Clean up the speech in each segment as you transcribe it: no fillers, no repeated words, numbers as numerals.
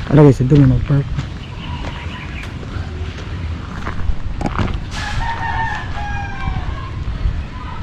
Ala guys, ito na nag-park.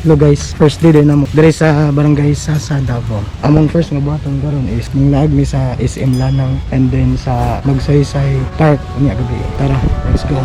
Hello guys, first day din namo dire sa barangay sa Davao. Among first nga buhaton karon is ning laag mi sa SM Lanang and then sa Magsaysay Park unya gabi. Tara, let's go.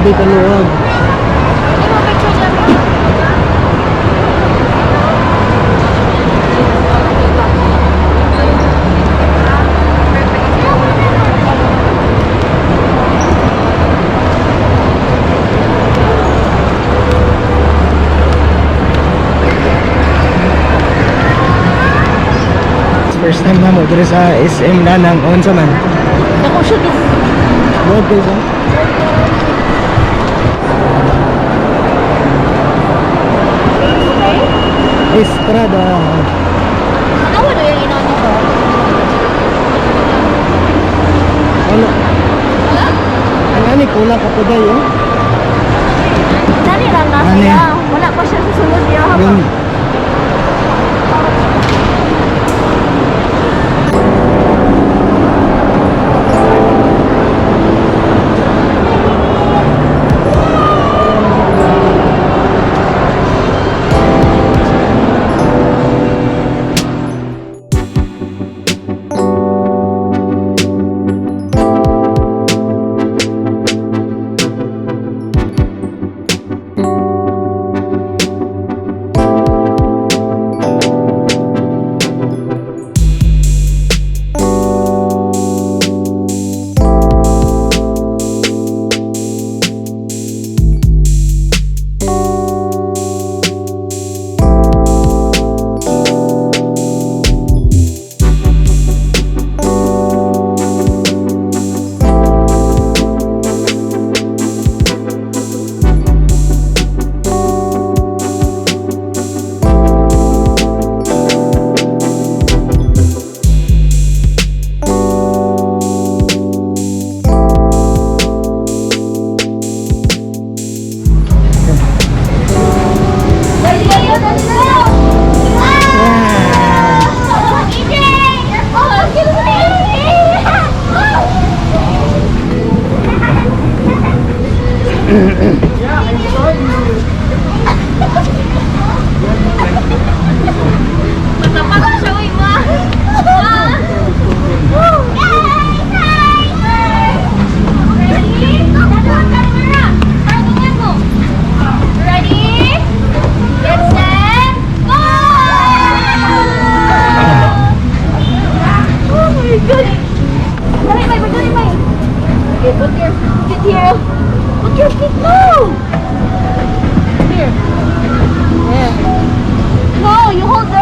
Sabi ka luwag. First time na mo dito sa SM Lanang on sa man. Ako siya doon. Luwag guys ha. Estrada. Ano na yung inano ko? Ano? Ang ani kula ka po dayo? Dali lang na Ani? siya. Wala pa siya susunod niya. Yun. No, you hold the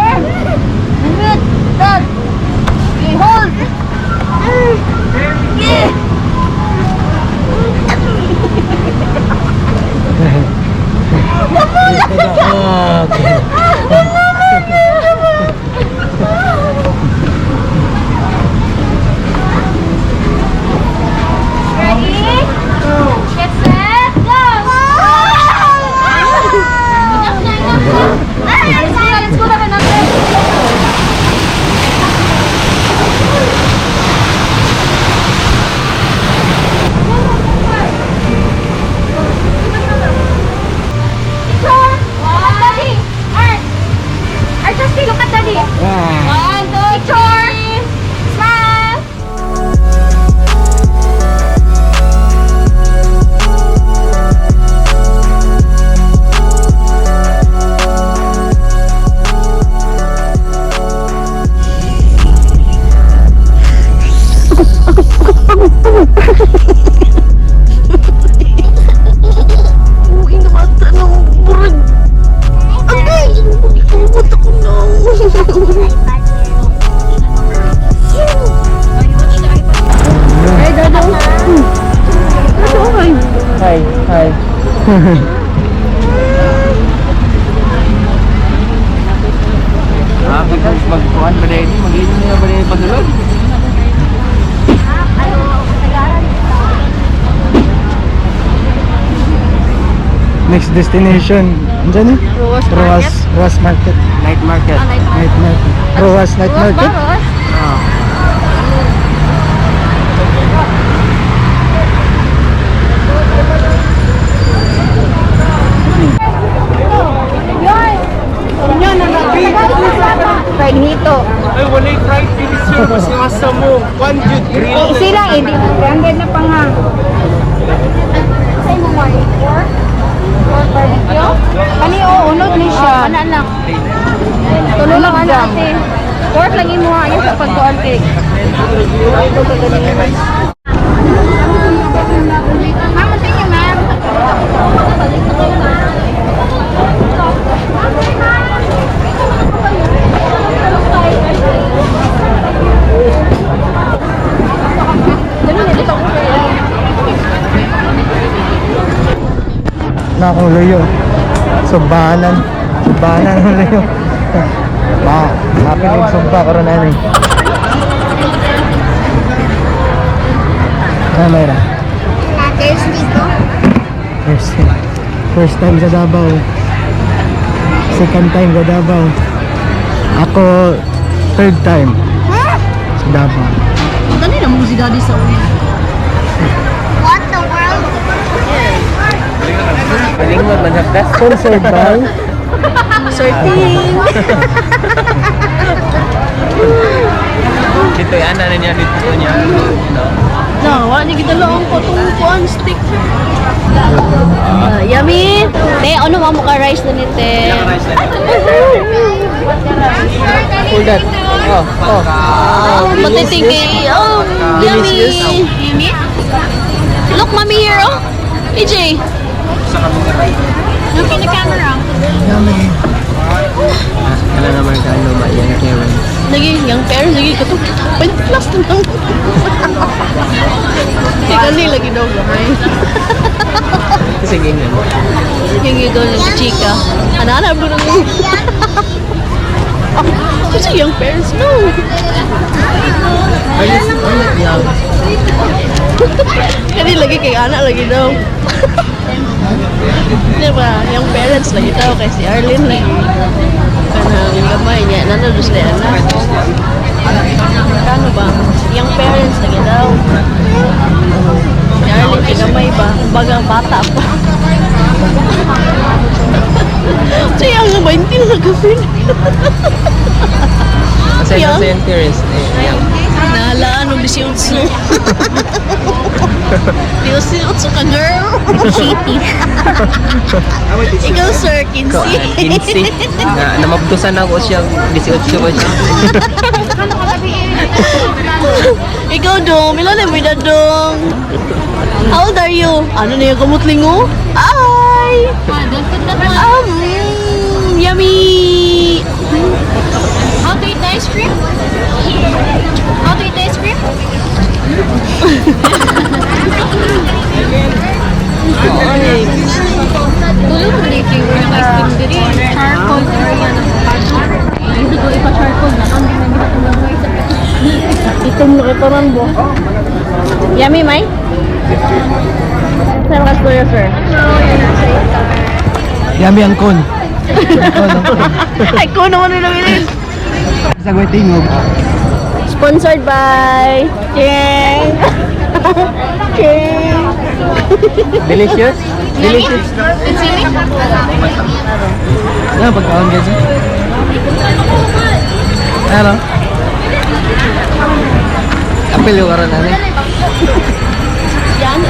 Hi. Because magkuhan ba dahil mag-inom nila ba dahil pagulog? Next destination. Andiyan eh? Roas Market. Night market. Night Market. Roas Night Market. Ah. Fried hito. Ay, wala yung fried fish yun. Mas masa mo. 100 grill. Sila, hindi. 300 na pang hang. Sa imo mo, pork? Pork barbecue? Kani, unod ni siya. Ano lang? Tulo lang ano ate. Pork lagi mo ha. Yung sa pagkuhan cake. Ito ka ganun. Ma'am, sa inyo, ma'am. Na akong luyo. Subanan ng luyo. Happy din sumpa ko rin ano eh. Ah, Mayra. There's dito. First time sa Davao. Second time sa Davao. Ako third time sa Davao. Dali na mo si daddy sa uwi. What the world? Maling mo, manhapdas. Sponsored by Sorting. Dito yan, ano niya, dito niya. No, wala niya kita lang ko tungkuan stick. Yummy. Te, ano mo ka rice na nite? Pull that. Matitinggi. Oh, yummy. Yummy? Look, mommy here, oh. AJ. Look in the camera. Yummy. Kailan na Amerikano, maiyan Karen. Lagi, yung parents, lagi ka ito. Plus na lang. Ikaw lagi daw gamay. Sige nga. Yung ikaw ng chika. Ano mo nang kasi yung parents, no. Kani lagi kay anak lagi daw. Diba, yung parents lagi daw kay si Arlene lagi. Kanang gamay niya, nanodus na anak. Kano ba? Yung parents lagi daw. Si Arlene kay gamay ba? Bagang bata pa. Siya nga ba, hindi na kasi. Kasi sa yung parents, Nahalaan ng 18. 18 ka, girl. Ikaw, sir, 15. 15. Namabdusan ako siya, 18 ko siya. Ikaw, dong. Milan na may dadong. How old are you? Ano na yung kamutling mo? Ay! Yummy! How to eat ice cream? How to eat ice cream? Ay. Tuloy mo dito yung ice cream dito. Charcoal area ng charcoal. Ito ko ipa-charcoal na. Ang ginagawa ko lang sa itom na kita man bo. Yummy, Mai? Saan ka story, sir? Yummy ang kon. Ay, ko naman nila bilhin. Sa tingog. Sponsored by Cheng. Cheng. Delicious? Delicious. It's sili? Yan, pagkaon kasi. Ano? Apel yung karan na Yan.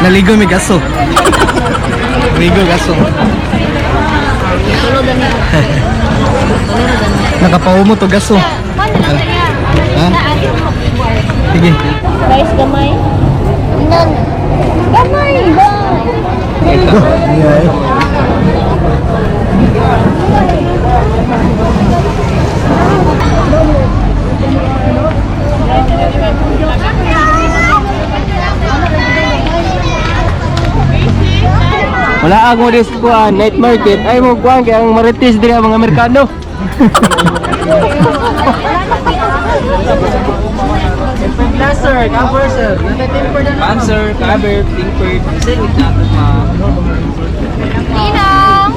Naligo mi gaso. Naligo gaso. Tulog na niya. Nakapaumo to gaso. Ha? Sige. Guys, gamay. Nan. Gamay ba? Ito. Yeah. Wala ako dis kuan night market. Ay mo kuan kay ang marites diri ang mga Amerikano. Sir, cover sir. Answer, cover, tinker, sir, with natin ma. Ninong!